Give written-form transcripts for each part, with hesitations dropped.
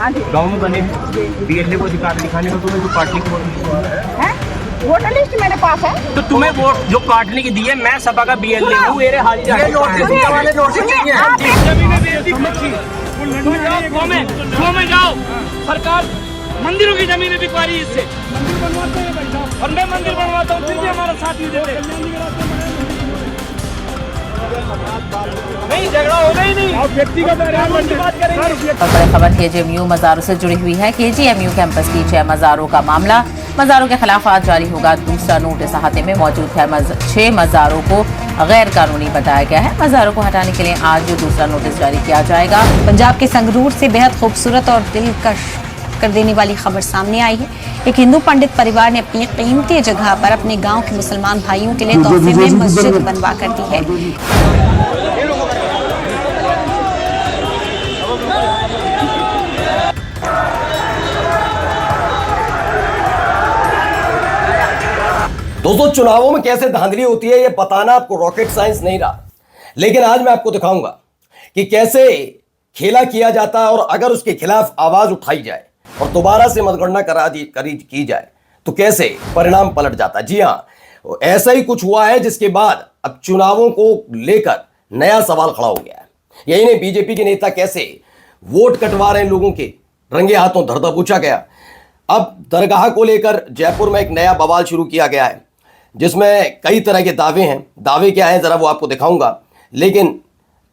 हाँ जी। गाँव में बने बीएलए को अधिकार दिखाने को तुम्हें जो पार्टी की वोटर लिस्ट मेरे पास है। तो तुम्हें वोट जो काटने की दी है, मैं सपा का बीएलए हूँ, मेरे हाल में जाओ। सरकार मंदिरों की जमीनें बिकवा रही है इससे, और मैं मंदिर बनवाता हूँ, फिर भी हमारा साथ नहीं देते। नहीं, झगड़ा होगा ही नहीं। आप व्यक्तिगत बात करेंगे। बड़ी खबर केजीएमयू मज़ारों से जुड़ी हुई है। केजीएमयू कैंपस की 6 मज़ारों का मामला, मज़ारों के खिलाफ आज जारी होगा दूसरा नोटिस। अहाते में मौजूद है 6 मज़ारों को गैर कानूनी बताया गया है। मज़ारों को हटाने के लिए आज दूसरा नोटिस जारी किया जाएगा। पंजाब के संगरूर से बेहद खूबसूरत और दिलकश कर देने वाली खबर सामने आई है। एक हिंदू पंडित परिवार ने अपनी कीमती जगह पर अपने गांव के मुसलमान भाइयों के लिए तोहफे में मस्जिद बनवा कर दी है। दोस्तों, चुनावों में कैसे धांधली होती है ये बताना आपको रॉकेट साइंस नहीं रहा, लेकिन आज मैं आपको दिखाऊंगा कि कैसे खेला किया जाता है और अगर उसके खिलाफ आवाज उठाई जाए और दोबारा से मतगणना की जाए तो कैसे परिणाम पलट जाता है। जी हाँ, ऐसा ही कुछ हुआ है, जिसके बाद अब चुनावों को लेकर नया सवाल खड़ा हो गया है। यही नहीं, बीजेपी के नेता कैसे वोट कटवा रहे हैं लोगों के, रंगे हाथों धर दबोचा गया। अब दरगाह को लेकर जयपुर में एक नया बवाल शुरू किया गया है, जिसमें कई तरह के दावे हैं। दावे क्या हैं जरा वो आपको दिखाऊंगा, लेकिन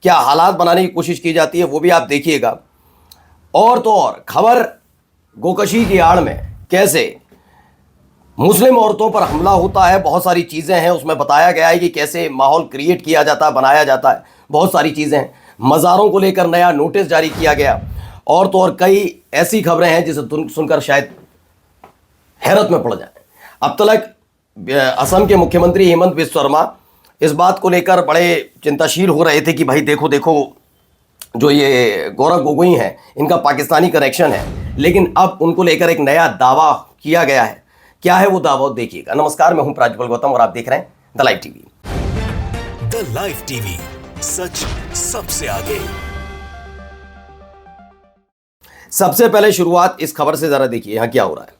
क्या हालात बनाने की कोशिश की जाती है वो भी आप देखिएगा। और तो और खबर गोकशी की आड़ में कैसे मुस्लिम औरतों पर हमला होता है, बहुत सारी चीज़ें हैं उसमें बताया गया है कि कैसे माहौल क्रिएट किया जाता है, बनाया जाता है, बहुत सारी चीज़ें हैं। मज़ारों को लेकर नया नोटिस जारी किया गया, और तो और कई ऐसी खबरें हैं जिसे सुनकर शायद हैरत में पड़ जाए। अब तक असम के मुख्यमंत्री हेमंत बिस्वा शर्मा इस बात को लेकर बड़े चिंताशील हो रहे थे कि भाई देखो देखो जो ये गौरव गोगोई हैं इनका पाकिस्तानी कनेक्शन है, लेकिन अब उनको लेकर एक नया दावा किया गया है। क्या है वो दावा देखिएगा। नमस्कार, मैं हूं प्राज्वल गौतम और आप देख रहे हैं the live TV. The live TV, सच सबसे आगे। सबसे पहले शुरुआत इस खबर से जरा देखिए यहां क्या हो रहा है।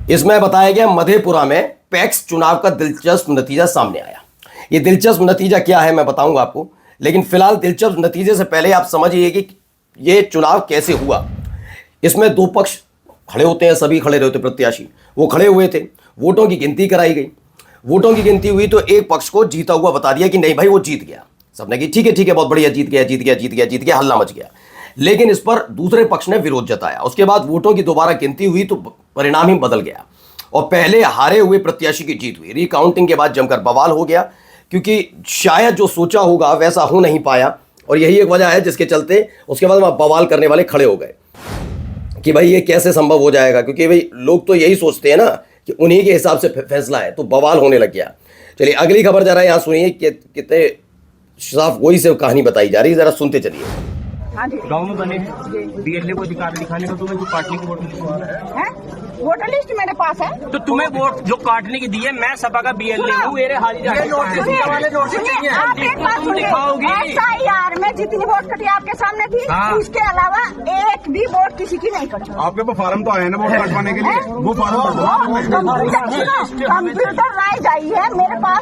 इसमें बताया गया मधेपुरा में पैक्स चुनाव का दिलचस्प नतीजा सामने आया। ये दिलचस्प नतीजा क्या है मैं बताऊंगा आपको, लेकिन फिलहाल दिलचस्प नतीजे से पहले आप समझिए कि ये चुनाव कैसे हुआ। इसमें 2 पक्ष खड़े होते हैं, सभी खड़े रहते प्रत्याशी, वो खड़े हुए थे। वोटों की गिनती कराई गई, वोटों की गिनती हुई तो एक पक्ष को जीता हुआ बता दिया कि नहीं भाई वो जीत गया। सबने कि ठीक है बहुत बढ़िया, जीत गया, हल्ला मच गया। लेकिन इस पर दूसरे पक्ष ने विरोध जताया। उसके बाद वोटों की दोबारा गिनती हुई तो परिणाम ही बदल गया और पहले हारे हुए प्रत्याशी की जीत हुई। रिकाउंटिंग के बाद जमकर बवाल हो गया, क्योंकि शायद जो सोचा होगा वैसा हो नहीं पाया, और यही एक वजह है जिसके चलते उसके बाद वहाँ बवाल करने वाले खड़े हो गए कि भाई ये कैसे संभव हो जाएगा, क्योंकि भाई लोग तो यही सोचते हैं ना कि उन्हीं के हिसाब से फैसला है, तो बवाल होने लग गया। चलिए अगली खबर जरा यहाँ सुनिए कि कितने साफ गोई से कहानी बताई जा रही है, जरा सुनते चलिए। गाँव में बने बीएलए को अधिकार दिखाने को तुम्हें जो पार्टी की वोटर लिस्ट मेरे पास है। तो तुम्हें वोट जो काटने की दी है, मैं सपा का बीएलए हूँ, मेरे हाल दिखाओगी। SIR में जितनी वोट कटी आपके सामने थी, उसके अलावा एक भी वोट किसी की नहीं कटी। आपके पास फार्म तो आया ना वोट कटवाने के लिए, वो फार्म कंप्यूटराइज आई है मेरे पास,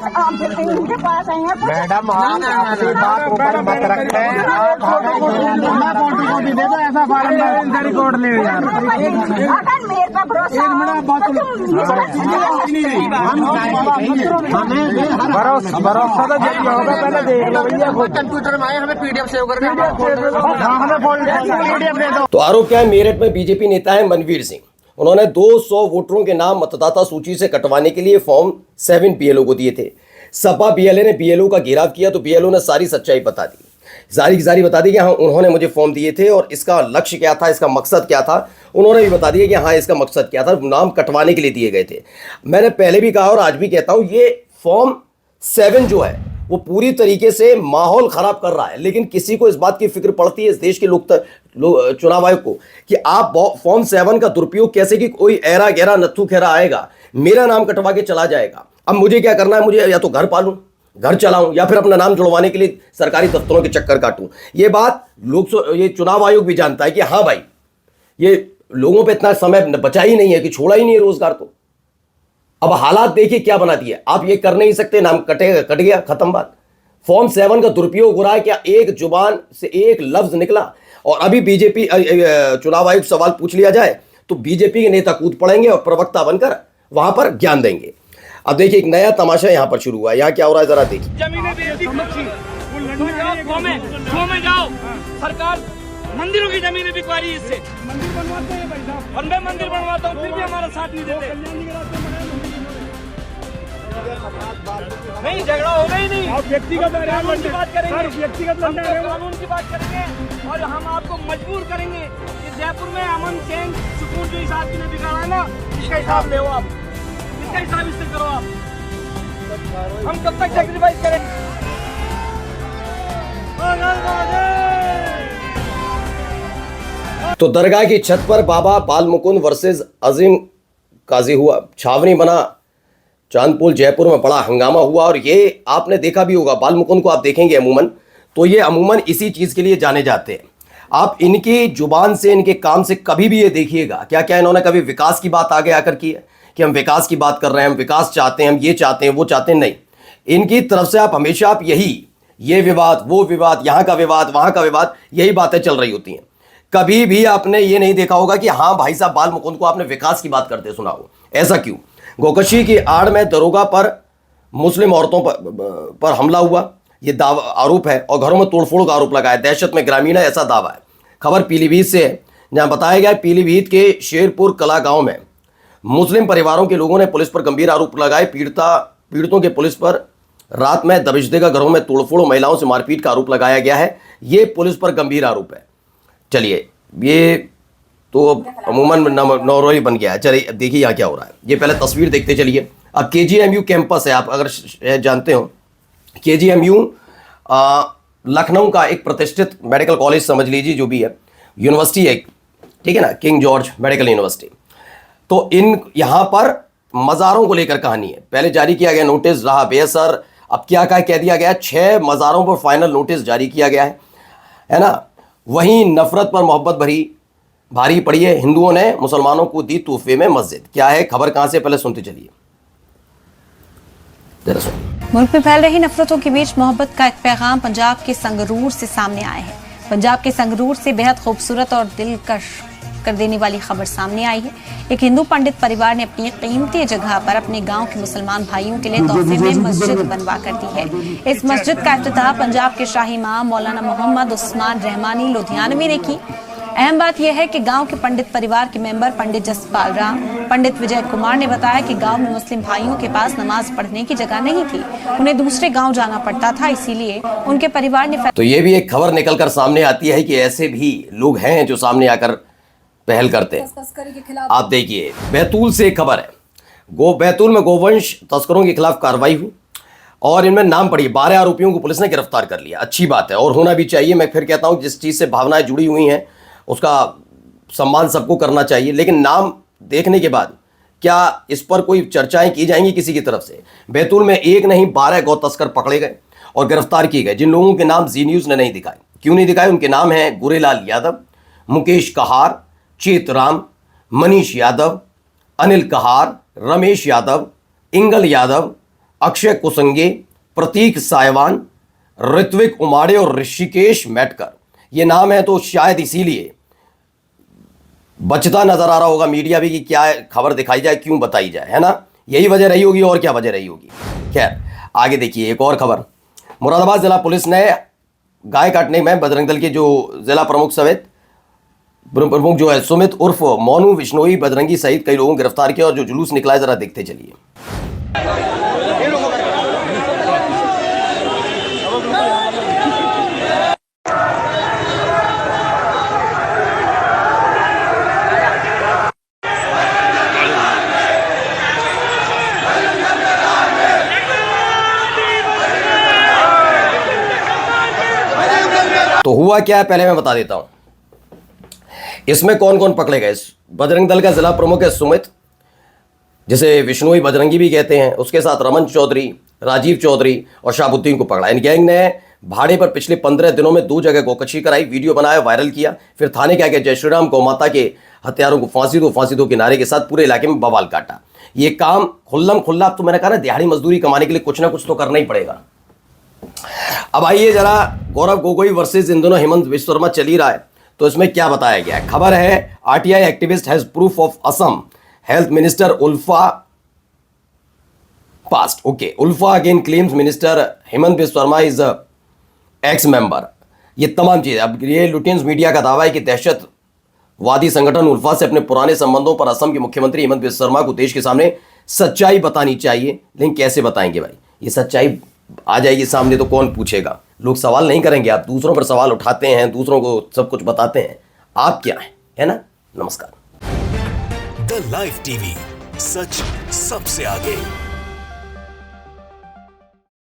इनके पास आई है। मैडम मत रखें, ऐसा फार्म रिकॉर्ड ले यार। अगर मेरे पे भरोसा भरोसा तो जब होगा पहले देख लो भैया, कंप्यूटर में आए, हमें PDF सेव करके तो आरोप क्या है, मेरठ में बीजेपी नेता है मनवीर सिंह, उन्होंने 200 वोटरों के नाम मतदाता सूची से कटवाने के लिए फॉर्म 7 BLO को दिए थे। सपा BLA ने BLO का घेराव किया तो BLO ने सारी सच्चाई बता दी, सारी की सारी बता दी कि हाँ उन्होंने मुझे फॉर्म दिए थे और इसका लक्ष्य क्या था, इसका मकसद क्या था, उन्होंने भी बता दिया कि हाँ इसका मकसद क्या था, नाम कटवाने के लिए दिए गए थे। मैंने पहले भी कहा और आज भी कहता हूँ, ये फॉर्म 7 जो है वो पूरी तरीके से माहौल खराब कर रहा है, लेकिन किसी को इस बात की फिक्र पड़ती है इस देश के चुनाव आयोग को कि आप फॉर्म 7 का दुरुपयोग कैसे कि कोई ऐरा गहरा नत्थु खेरा आएगा, मेरा नाम कटवा के चला जाएगा। अब मुझे क्या करना है, मुझे या तो घर पालूं, घर चलाऊं, या फिर अपना नाम जुड़वाने के लिए सरकारी दफ्तरों के चक्कर काटूं। ये बात ये चुनाव आयोग भी जानता है कि हाँ भाई ये लोगों पे इतना समय बचा ही नहीं है कि छोड़ा ही नहीं है रोजगार। तो अब हालात देखिए क्या बना दिया। आप ये कर नहीं सकते, नाम कट गया, खत्म बात। फॉर्म 7 का दुरुपयोग हो रहा है। क्या एक जुबान से एक लफ्ज निकला और अभी बीजेपी चुनाव आयोग सवाल पूछ लिया जाए तो बीजेपी के नेता कूद पड़ेंगे और प्रवक्ता बनकर वहां पर ज्ञान देंगे। अब देखिए एक नया तमाशा यहां पर शुरू हुआ है। यहां क्या हो रहा है जरा देखिए। जमीनें बेचती में जाओ, सरकार मंदिरों की जमीनें बिकवा रही है इससे। मंदिर बनवाते हैं भाई साहब, और मैं मंदिर बनवाता हूँ फिर भी हमारा साथ नहीं देते। नहीं, झगड़ा होगा ही नहीं। आप व्यक्तिगत कानून की बात करेंगे, सर, व्यक्तिगत हम कानून की बात करेंगे और हम आपको मजबूर करेंगे कि जयपुर में अमन चैन सुकून जो हिसाब की ने बिगाड़ा है ना, इसका हिसाब ले आप, इसका हिसाब इससे करो आप। हम कब तक सेक्रीफाइस करेंगे? तो दरगाह की छत पर बाबा बाल मुकुंद वर्सेस अजीम काजी हुआ। छावनी बना चांदपुल जयपुर में बड़ा हंगामा हुआ और ये आपने देखा भी होगा। बाल मुकुंद को आप देखेंगे अमूमन तो ये अमूमन इसी चीज़ के लिए जाने जाते हैं। आप इनकी जुबान से, इनके काम से कभी भी ये देखिएगा क्या क्या इन्होंने कभी विकास की बात आगे आकर की है कि हम विकास की बात कर रहे हैं, हम विकास चाहते हैं, हम ये चाहते हैं, वो चाहते हैं। नहीं, इनकी तरफ से आप हमेशा आप ये विवाद, वो विवाद, यहाँ का विवाद, वहाँ का विवाद, यही बातें चल रही होती हैं। कभी भी आपने ये नहीं देखा होगा कि हाँ भाई साहब बाल मुकुंद को आपने विकास की बात करते सुना हो। ऐसा क्यों? गोकशी की आड़ में दरोगा पर मुस्लिम औरतों पर हमला हुआ, ये दावा आरोप है और घरों में तोड़फोड़ का आरोप लगाया। दहशत में ग्रामीण है, ऐसा दावा है। खबर पीलीभीत से है, जहां बताया गया पीलीभीत के शेरपुर कला गांव में मुस्लिम परिवारों के लोगों ने पुलिस पर गंभीर आरोप लगाए। पीड़ितों के पुलिस पर रात में दबिश देकर घरों में तोड़फोड़, महिलाओं से मारपीट का आरोप लगाया गया है। ये पुलिस पर गंभीर आरोप है। चलिए, ये तो अमूमन नौरोई बन गया है। चलिए अब देखिए यहाँ क्या हो रहा है। ये पहले तस्वीर देखते चलिए। अब KGMU कैंपस है, आप अगर जानते हो KGMU लखनऊ का एक प्रतिष्ठित मेडिकल कॉलेज समझ लीजिए, जो भी है, यूनिवर्सिटी है, ठीक है ना, किंग जॉर्ज मेडिकल यूनिवर्सिटी। तो यहाँ पर मज़ारों को लेकर कहानी है। पहले जारी किया गया नोटिस रहा बेअसर। अब क्या कह दिया गया, 6 मज़ारों पर फाइनल नोटिस जारी किया गया है ना। वहीं नफरत पर मोहब्बत भारी पड़ी है। हिंदुओं ने मुसलमानों को दी तोहफे में मस्जिद। क्या है खबर, कहां से, पहले सुनते चलिए। मुल्क में फैल रही नफरतों के बीच मोहब्बत का एक पैगाम पंजाब के संगरूर से सामने आया है। पंजाब के संगरूर से बेहद खूबसूरत और दिलकश कर देने वाली खबर सामने आई है। एक हिंदू पंडित परिवार ने अपनी कीमती जगह पर अपने गांव के मुसलमान भाइयों के लिए तोहफे में मस्जिद बनवा कर दी है। इस मस्जिद का इफ्तिताह पंजाब के शाही इमाम मौलाना मोहम्मद उस्मान रहमानी लुधियानवी ने की। अहम बात यह है कि गांव के पंडित परिवार के मेंबर पंडित जसपाल राम, पंडित विजय कुमार ने बताया कि गांव में मुस्लिम भाइयों के पास नमाज पढ़ने की जगह नहीं थी, उन्हें दूसरे गांव जाना पड़ता था, इसीलिए उनके परिवार ने। तो ये भी एक खबर निकल कर सामने आती है कि ऐसे भी लोग हैं जो सामने आकर पहल करते हैं। आप देखिए, बैतूल से एक खबर है। बैतूल में गोवंश तस्करों के खिलाफ कार्रवाई हुई और इनमें नाम पड़ी 12 आरोपियों को पुलिस ने गिरफ्तार कर लिया। अच्छी बात है और होना भी चाहिए। मैं फिर कहता हूं, जिस चीज़ से भावनाएं जुड़ी हुई हैं उसका सम्मान सबको करना चाहिए। लेकिन नाम देखने के बाद क्या इस पर कोई चर्चाएं की जाएंगी किसी की तरफ से? बैतूल में एक नहीं 12 गौ तस्कर पकड़े गए और गिरफ्तार किए गए, जिन लोगों के नाम जी न्यूज़ ने नहीं दिखाए। क्यों नहीं दिखाए? उनके नाम हैं गुरेलाल यादव, मुकेश कहार, चेतराम, मनीष यादव, अनिल कहार, रमेश यादव, इंगल यादव, अक्षय कुसंगे, प्रतीक सायवान, ऋत्विक उमाड़े और ऋषिकेश मेटकर। ये नाम है तो शायद इसीलिए बचता नजर आ रहा होगा मीडिया भी कि क्या खबर दिखाई जाए, क्यों बताई जाए, है ना। यही वजह रही होगी और क्या वजह रही होगी। खैर आगे देखिए एक और खबर। मुरादाबाद जिला पुलिस ने गाय काटने में बजरंग दल के जो जिला प्रमुख जो है सुमित उर्फ मोनू विश्नोई बजरंगी सहित कई लोगों को गिरफ्तार किया और जो जुलूस निकला है जरा देखते चलिए। तो हुआ क्या है पहले मैं बता देता हूं। इसमें कौन कौन पकड़े गए? बजरंग दल का जिला प्रमुख है सुमित, जिसे विष्णुई बजरंगी भी कहते हैं। उसके साथ रमन चौधरी, राजीव चौधरी और शाहबुद्दीन को पकड़ा। इन गैंग ने भाड़े पर पिछले 15 दिनों में 2 जगह गोकशी कराई, वीडियो बनाया, वायरल किया, फिर थाने के आगे जय श्री राम गौ माता के हत्यारों को फांसी दो के नारे के साथ पूरे इलाके में बवाल काटा। ये काम खुल्लम खुल्ला, अब तो मैंने कहा ना, दिहाड़ी मजदूरी कमाने के लिए कुछ ना कुछ तो करना ही पड़ेगा। अब आइए जरा, गौरव गोगोई वर्सेस इन दोनों हेमंत विश्व शर्मा चल ही रहा है, तो इसमें क्या बताया गया है। खबर है RTI activist has proof of Assam health minister ULFA past. Okay, ULFA again claims minister Himanta Biswa Sarma is x member. ये तमाम चीजें, अब ये लुटियंस मीडिया का दावा है कि दहशतवादी संगठन उल्फा से अपने पुराने संबंधों पर असम के मुख्यमंत्री हेमंत विश्व शर्मा को देश के सामने सच्चाई बतानी चाहिए। लेकिन कैसे बताएंगे भाई, ये सच्चाई आ जाएगी सामने तो कौन पूछेगा, लोग सवाल नहीं करेंगे। आप दूसरों पर सवाल उठाते हैं, दूसरों को सब कुछ बताते हैं, आप क्या हैं, है ना। नमस्कार। द लाइव टीवी, सच सबसे आगे।